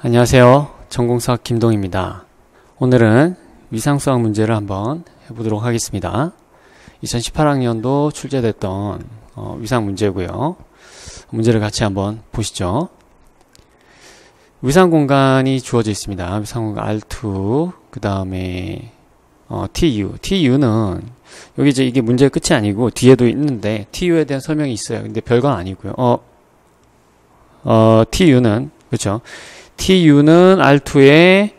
안녕하세요. 전공수학 김동입니다. 오늘은 위상수학 문제를 한번 해보도록 하겠습니다. 2018학년도 출제됐던 위상 문제고요. 문제를 같이 한번 보시죠. 위상 공간이 주어져 있습니다. 위상 공간 R2, 그 다음에 TU는 여기 이제 이게 문제의 끝이 아니고 뒤에도 있는데 TU에 대한 설명이 있어요. 근데 별건 아니고요. TU는 그렇죠. TU는 R2의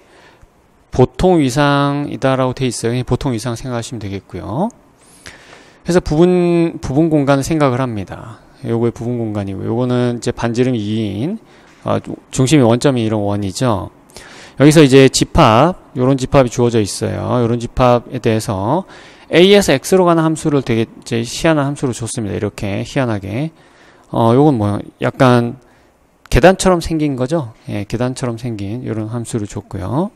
보통 위상이다라고 되어 있어요. 보통 위상 생각하시면 되겠고요. 그래서 부분 공간을 생각을 합니다. 요거의 부분 공간이고, 요거는 이제 반지름 2인, 중심이 원점이 이런 원이죠. 여기서 이제 집합, 요런 집합이 주어져 있어요. 요런 집합에 대해서 A에서 X로 가는 함수를 되게 이제 희한한 함수로 줬습니다. 이렇게 희한하게. 요건 뭐 약간 계단처럼 생긴 거죠. 예, 계단처럼 생긴 이런 함수를 줬고요.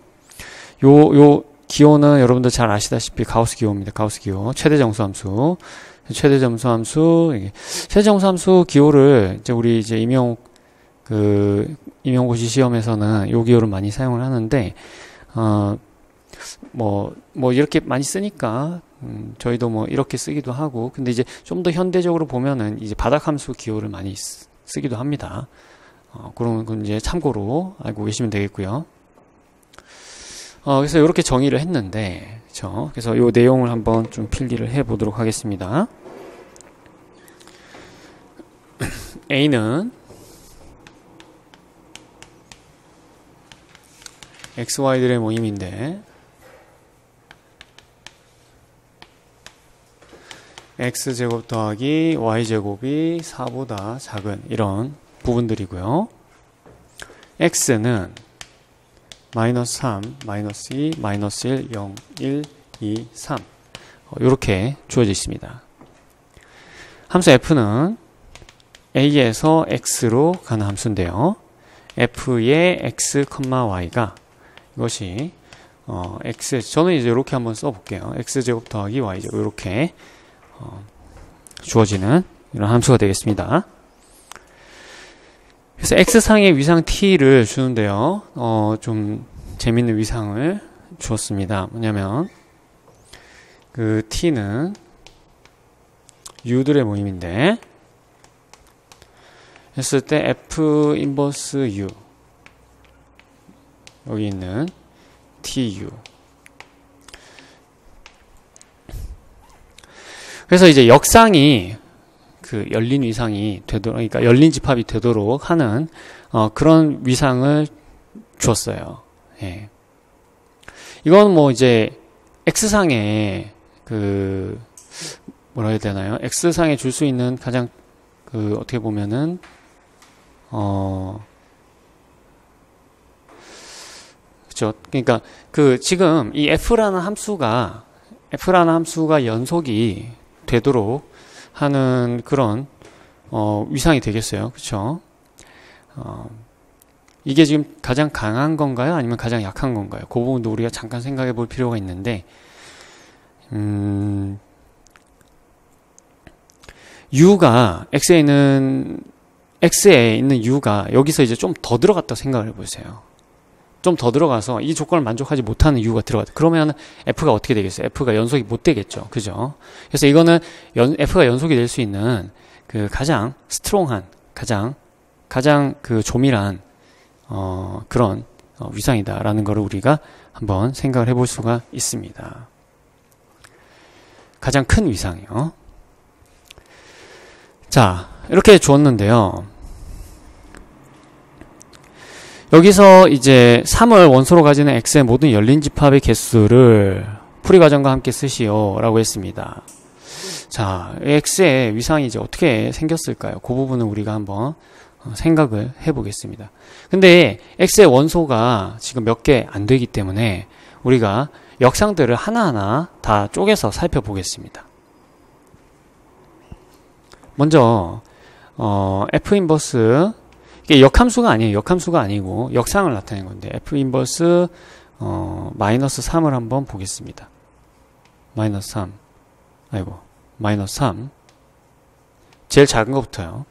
요 기호는 여러분들 잘 아시다시피 가우스 기호입니다. 가우스 기호. 최대 정수 함수. 최대 정수 함수. 최대 정수 함수 기호를 이제 우리 이제 임용고시 시험에서는 요 기호를 많이 사용을 하는데, 뭐 이렇게 많이 쓰니까, 저희도 뭐 이렇게 쓰기도 하고, 근데 이제 좀 더 현대적으로 보면은 이제 바닥 함수 기호를 많이 쓰기도 합니다. 그런 건 이제 참고로 알고 계시면 되겠고요. 그래서 이렇게 정의를 했는데, 그래서 이 내용을 한번 좀 필기를 해 보도록 하겠습니다. A는 XY들의 모임인데, X제곱 더하기 Y제곱이 4보다 작은 이런 부분들이고요. X는 마이너스 3, 마이너스 2, 마이너스 1, 0, 1, 2, 3 이렇게 주어져 있습니다. 함수 F는 A에서 X로 가는 함수인데요. F의 X, Y가 이것이 X, 저는 이제 이렇게 한번 써볼게요. X제곱 더하기 Y제곱 이렇게 주어지는 이런 함수가 되겠습니다. 그래서 X상의 위상 T를 주는데요. 좀 재밌는 위상을 주었습니다. 뭐냐면, 그 T는 U들의 모임인데, 했을 때 F 인버스 U. 여기 있는 TU. 그래서 이제 역상이 그 열린 위상이 되도록, 그러니까 열린 집합이 되도록 하는 그런 위상을 주었어요. 예. 이건 뭐 이제 X상에 그 뭐라 해야 되나요? X상에 줄 수 있는 가장 그 어떻게 보면은 그렇죠. 그러니까 그 지금 이 F라는 함수가 연속이 되도록 하는 그런 위상이 되겠어요. 그렇죠? 이게 지금 가장 강한 건가요? 아니면 가장 약한 건가요? 그 부분도 우리가 잠깐 생각해 볼 필요가 있는데, U가 X에 있는 U가 여기서 이제 좀 더 들어갔다 생각을 해보세요. 좀 더 들어가서 이 조건을 만족하지 못하는 U가 들어갔다. 그러면 F가 어떻게 되겠어요? F가 연속이 못 되겠죠. 그죠? 그래서 이거는 F가 연속이 될 수 있는 그 가장 스트롱한, 가장 그 조밀한, 그런 위상이다라는 거를 우리가 한번 생각을 해볼 수가 있습니다. 가장 큰 위상이요. 자, 이렇게 주었는데요. 여기서 이제 3을 원소로 가지는 X의 모든 열린 집합의 개수를 풀이 과정과 함께 쓰시오 라고 했습니다. 자, X의 위상이 이제 어떻게 생겼을까요? 그 부분은 우리가 한번 생각을 해보겠습니다. 근데 X의 원소가 지금 몇 개 안 되기 때문에 우리가 역상들을 하나하나 다 쪼개서 살펴보겠습니다. 먼저 F 인버스, 이게 역함수가 아니에요. 역함수가 아니고 역상을 나타낸 건데, F 인버스 마이너스 3을 한번 보겠습니다. 마이너스 3. 마이너스 3. 제일 작은 것부터요.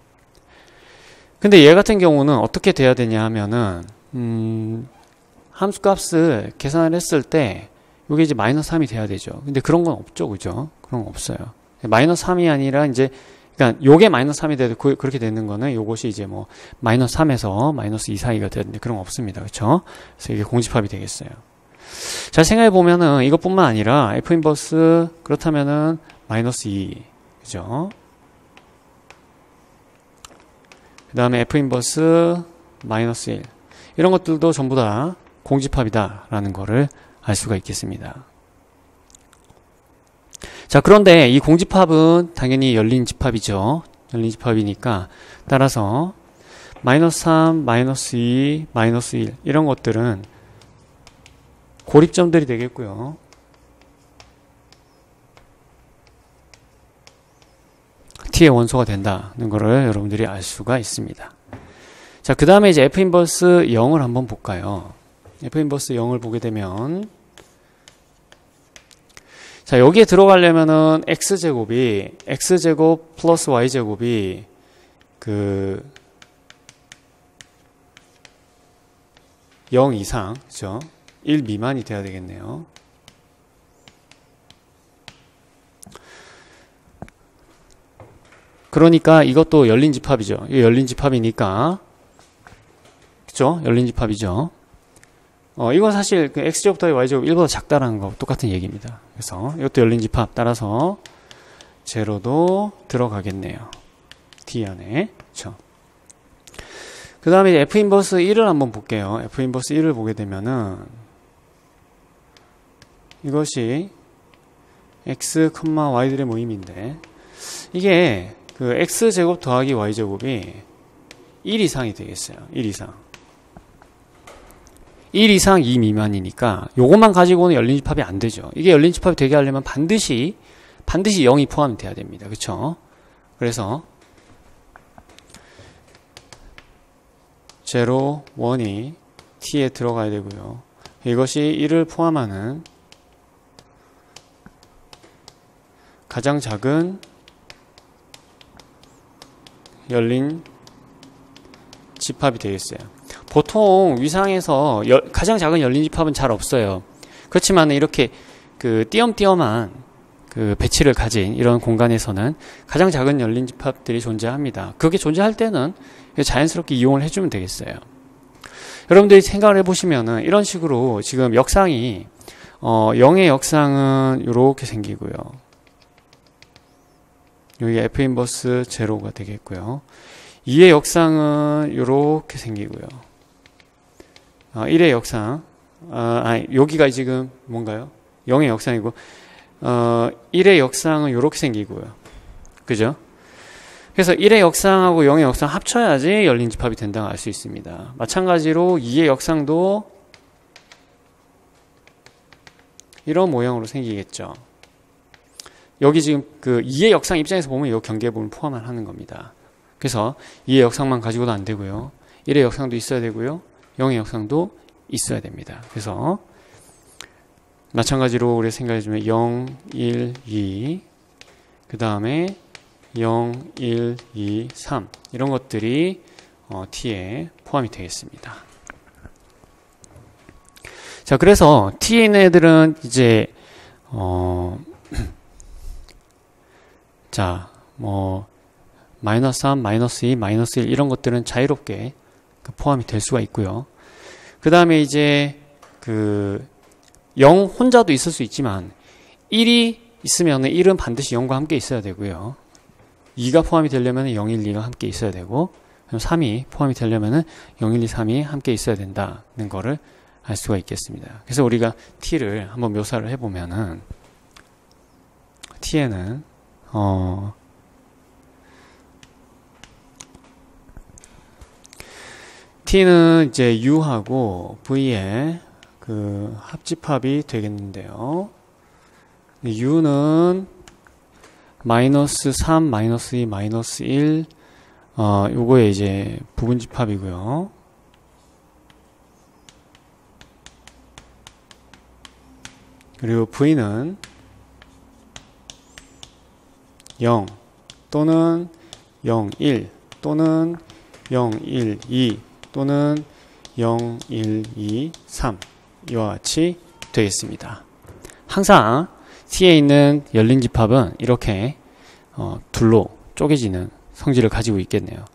근데 얘 같은 경우는 어떻게 돼야 되냐 하면은 함수 값을 계산을 했을 때 이게 이제 마이너스 3이 돼야 되죠. 근데 그런 건 없죠. 그죠? 그런 건 없어요. 마이너스 3이 아니라 이제 그러니까 요게 마이너스 3이 돼도 그렇게 되는 거는 요것이 이제 뭐 마이너스 3에서 마이너스 2 사이가 되는데 그런 거 없습니다. 그렇죠? 그래서 이게 공집합이 되겠어요. 자, 생각해 보면은 이것뿐만 아니라 F 인버스 그렇다면은 마이너스 2 그죠? 그 다음에 F 인버스 마이너스 1 이런 것들도 전부 다 공집합이다 라는 거를 알 수가 있겠습니다. 자, 그런데 이 공집합은 당연히 열린 집합이죠. 열린 집합이니까 따라서 마이너스 3, 마이너스 2, 마이너스 1 이런 것들은 고립점들이 되겠고요. T의 원소가 된다는 것을 여러분들이 알 수가 있습니다. 자, 그 다음에 이제 F 인버스 0을 한번 볼까요? F 인버스 0을 보게 되면 자, 여기에 들어가려면은 x제곱 플러스 y제곱이 그 0 이상, 그죠? 1 미만이 돼야 되겠네요. 그러니까 이것도 열린 집합이죠. 이거 열린 집합이니까, 그죠? 열린 집합이죠. 이건 사실 그 x제곱 더하기 y제곱 1보다 작다라는 거 똑같은 얘기입니다. 그래서 이것도 열린 집합 따라서 제로도 들어가겠네요. t 안에. 그렇죠? 그 다음에 f 인버스 1을 한번 볼게요. f 인버스 1을 보게 되면은 이것이 x, y들의 모임인데 이게 그 x제곱 더하기 y제곱이 1 이상이 되겠어요. 1 이상. 1 이상 2 미만이니까 요것만 가지고는 열린 집합이 안 되죠. 이게 열린 집합이 되게 하려면 반드시 0이 포함이 돼야 됩니다. 그렇죠? 그래서 0, 1이 t에 들어가야 되고요. 이것이 1을 포함하는 가장 작은 열린 집합이 되겠어요. 보통 위상에서 가장 작은 열린 집합은 잘 없어요. 그렇지만 이렇게 그 띄엄띄엄한 그 배치를 가진 이런 공간에서는 가장 작은 열린 집합들이 존재합니다. 그게 존재할 때는 자연스럽게 이용을 해주면 되겠어요. 여러분들이 생각을 해보시면은 이런 식으로 지금 역상이 0의 역상은 이렇게 생기고요. 여기 F 인버스 제로가 되겠고요. 2의 역상은 이렇게 생기고요. 1의 역상, 여기가 지금 뭔가요? 0의 역상이고, 1의 역상은 이렇게 생기고요. 그죠? 그래서 1의 역상하고 0의 역상 합쳐야지 열린 집합이 된다고 알 수 있습니다. 마찬가지로 2의 역상도 이런 모양으로 생기겠죠. 여기 지금 그 2의 역상 입장에서 보면 이 경계부분 포함을 하는 겁니다. 그래서 2의 역상만 가지고도 안 되고요. 1의 역상도 있어야 되고요. 0의 역상도 있어야 됩니다. 그래서 마찬가지로 우리 생각해주면 0, 1, 2, 그 다음에 0, 1, 2, 3 이런 것들이 T에 포함이 되겠습니다. 자, 그래서 T에 있는 애들은 이제 자, 마이너스 3, 마이너스 2, 마이너스 1 이런 것들은 자유롭게 포함이 될 수가 있고요. 그 다음에 이제 그 0 혼자도 있을 수 있지만 1이 있으면 1은 반드시 0과 함께 있어야 되고요. 2가 포함이 되려면 0, 1, 2가 함께 있어야 되고 3이 포함이 되려면 0, 1, 2, 3이 함께 있어야 된다는 거를 알 수가 있겠습니다. 그래서 우리가 T를 한번 묘사를 해보면은 T에는 T는 이제 U하고 V의 그 합집합이 되겠는데요. U는 마이너스 3, 마이너스 2, 마이너스 1 요거의 이제 부분집합이고요. 그리고 V는 0 또는 0, 1 또는 0, 1, 2 또는 0, 1, 2, 3 이와 같이 되겠습니다. 항상 T에 있는 열린 집합은 이렇게 둘로 쪼개지는 성질을 가지고 있겠네요.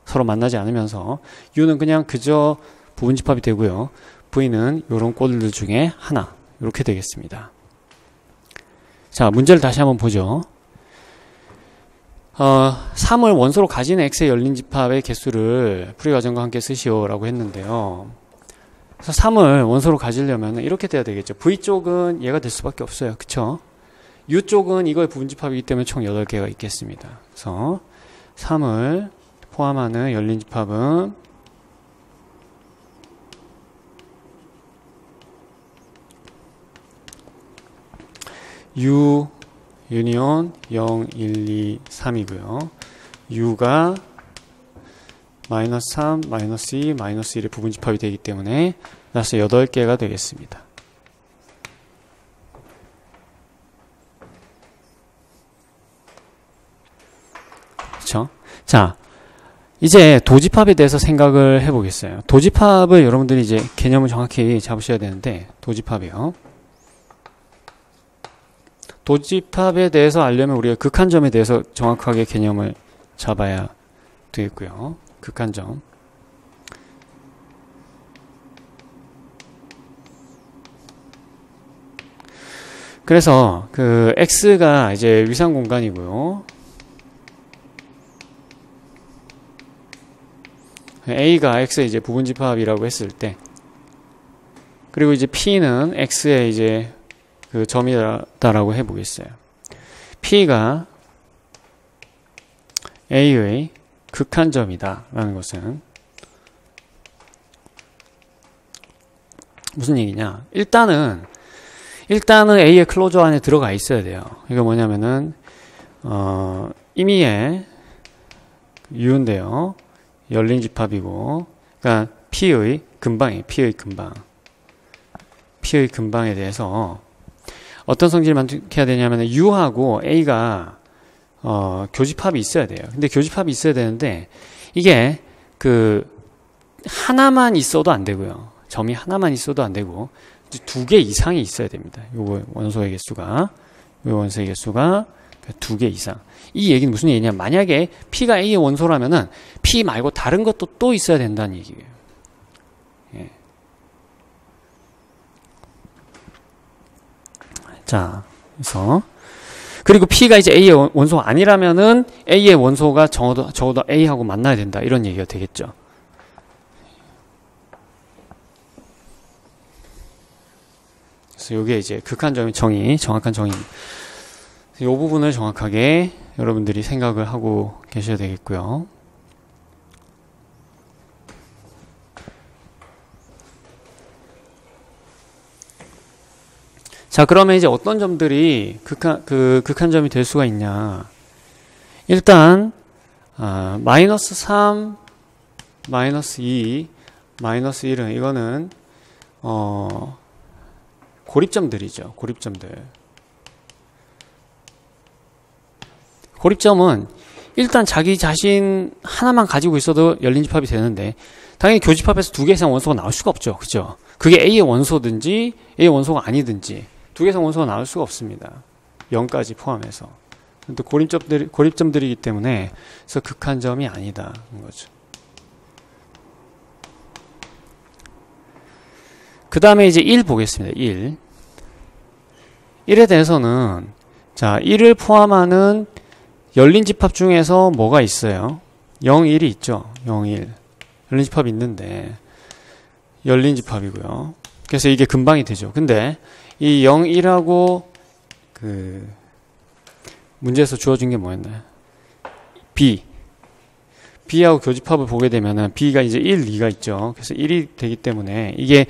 서로 만나지 않으면서 U는 그냥 그저 부분 집합이 되고요. V는 이런 꼴들 중에 하나 이렇게 되겠습니다. 자, 문제를 다시 한번 보죠. 3을 원소로 가지는 X의 열린 집합의 개수를 풀이 과정과 함께 쓰시오라고 했는데요. 그래서 3을 원소로 가지려면 이렇게 돼야 되겠죠. V 쪽은 얘가 될 수밖에 없어요. 그쵸? U 쪽은 이거의 부분 집합이기 때문에 총 8개가 있겠습니다. 그래서 3을 포함하는 열린 집합은 U 유니온 0, 1, 2, 3이고요. U가 마이너스 3, 마이너스 2, 마이너스 1의 부분 집합이 되기 때문에 따라서 8개가 되겠습니다. 그렇죠? 자, 이제 도집합에 대해서 생각을 해보겠어요. 도집합을 여러분들이 이제 개념을 정확히 잡으셔야 되는데, 도집합이요. 도집합에 대해서 알려면 우리가 극한점에 대해서 정확하게 개념을 잡아야 되겠고요. 극한점. 그래서 그 X가 이제 위상 공간이고요. A가 X의 이제 부분 집합이라고 했을 때, 그리고 이제 P는 X의 이제 그 점이다라고 해보겠어요. P가 A의 극한점이다라는 것은 무슨 얘기냐? 일단은 A의 클로저 안에 들어가 있어야 돼요. 이거 뭐냐면은 임의의 U인데요. 열린 집합이고, 그러니까 P의 근방이에요. P의 근방에 대해서 어떤 성질을 만족해야 되냐면 U하고 A가 교집합이 있어야 돼요. 근데 교집합이 있어야 되는데 이게 그 하나만 있어도 안 되고요. 점이 하나만 있어도 안 되고 2개 이상이 있어야 됩니다. 요거 원소의 개수가 2개 이상. 이 얘기는 무슨 얘기냐? 만약에 P가 A의 원소라면은 P 말고 다른 것도 또 있어야 된다는 얘기예요. 예. 자, 그래서 그리고 P가 이제 A의 원소가 아니라면은 A의 원소가 적어도 A하고 만나야 된다. 이런 얘기가 되겠죠. 그래서 이게 이제 극한점의 정확한 정의입니다. 이 부분을 정확하게 여러분들이 생각을 하고 계셔야 되겠고요. 자, 그러면 이제 어떤 점들이 극한점이 될 수가 있냐? 일단 마이너스 3, 마이너스 2, 마이너스 1은 이거는 고립점들이죠. 고립점은 일단 자기 자신 하나만 가지고 있어도 열린 집합이 되는데 당연히 교집합에서 2개 이상 원소가 나올 수가 없죠. 그죠? 그게 A의 원소든지 A의 원소가 아니든지 2개 이상 원소가 나올 수가 없습니다. 0까지 포함해서. 또 고립점들이기 때문에 그래서 극한점이 아니다는 거죠. 그 다음에 이제 1 보겠습니다. 1에 대해서는 자 1을 포함하는 열린 집합 중에서 뭐가 있어요? 0, 1이 있죠. 0, 1. 열린 집합이 있는데 열린 집합이고요. 그래서 이게 근방이 되죠. 근데 이 0, 1하고 그 문제에서 주어진 게 뭐였나요? B하고 교집합을 보게 되면은 B가 이제 1, 2가 있죠. 그래서 1이 되기 때문에 이게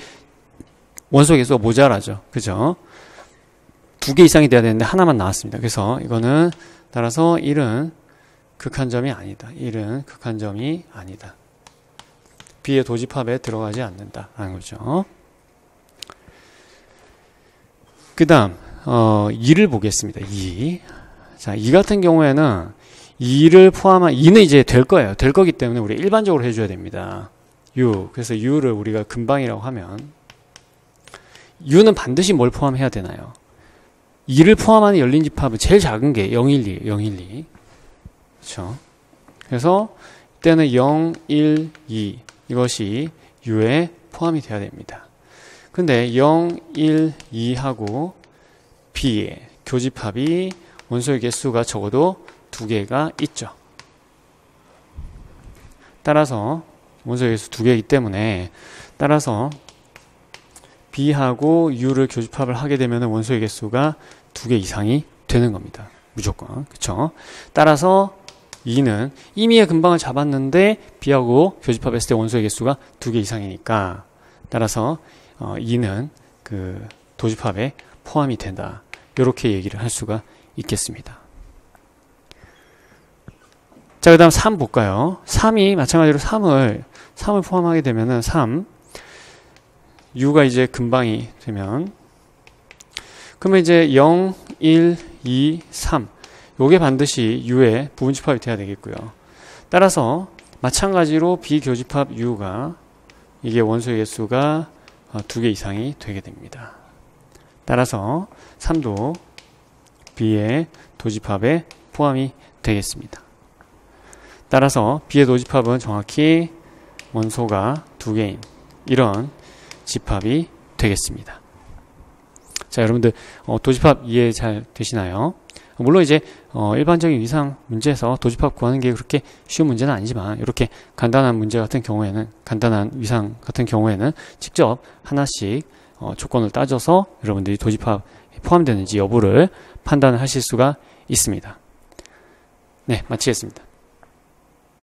원소 개수가 모자라죠. 그죠? 2개 이상이 돼야 되는데 하나만 나왔습니다. 그래서 이거는 따라서 1은 극한점이 아니다. 1은 극한점이 아니다. B의 도집합에 들어가지 않는다라는 거죠. 그 다음 2를 보겠습니다. 2. 자, 2 같은 경우에는 2를 포함한 2는 이제 될 거예요. 될 거기 때문에 우리 일반적으로 해줘야 됩니다. U. 그래서 U를 우리가 근방이라고 하면 U는 반드시 뭘 포함해야 되나요? 2를 포함하는 열린 집합은 제일 작은 게 012, 012. 그렇죠? 그래서 이때는 0, 1, 2 이것이 U에 포함이 돼야 됩니다. 근데 0, 1, 2하고 B의 교집합이 원소의 개수가 적어도 2개가 있죠. 따라서 원소의 개수 2개이기 때문에 따라서 B하고 U를 교집합을 하게 되면 원소의 개수가 2개 이상이 되는 겁니다. 무조건. 그쵸? 따라서 2는 임의의 근방을 잡았는데 B하고 교집합했을 때 원소의 개수가 2개 이상이니까 따라서 2는 그 도집합에 포함이 된다. 이렇게 얘기를 할 수가 있겠습니다. 자, 그 다음 3 볼까요? 3이 마찬가지로 3을 포함하게 되면은 3 U가 이제 근방이 되면 그러면 이제 0, 1, 2, 3 요게 반드시 U의 부분집합이 돼야 되겠고요. 따라서 마찬가지로 비교집합 U가 이게 원소의 개수가 2개 이상이 되게 됩니다. 따라서 3도 B의 도집합에 포함이 되겠습니다. 따라서 B의 도집합은 정확히 원소가 2개인 이런 집합이 되겠습니다. 자, 여러분들 도집합 이해 잘 되시나요? 물론 이제 일반적인 위상 문제에서 도집합 구하는 게 그렇게 쉬운 문제는 아니지만 이렇게 간단한 문제 같은 경우에는 간단한 위상 같은 경우에는 직접 하나씩 조건을 따져서 여러분들이 도집합에 포함되는지 여부를 판단을 하실 수가 있습니다. 네, 마치겠습니다.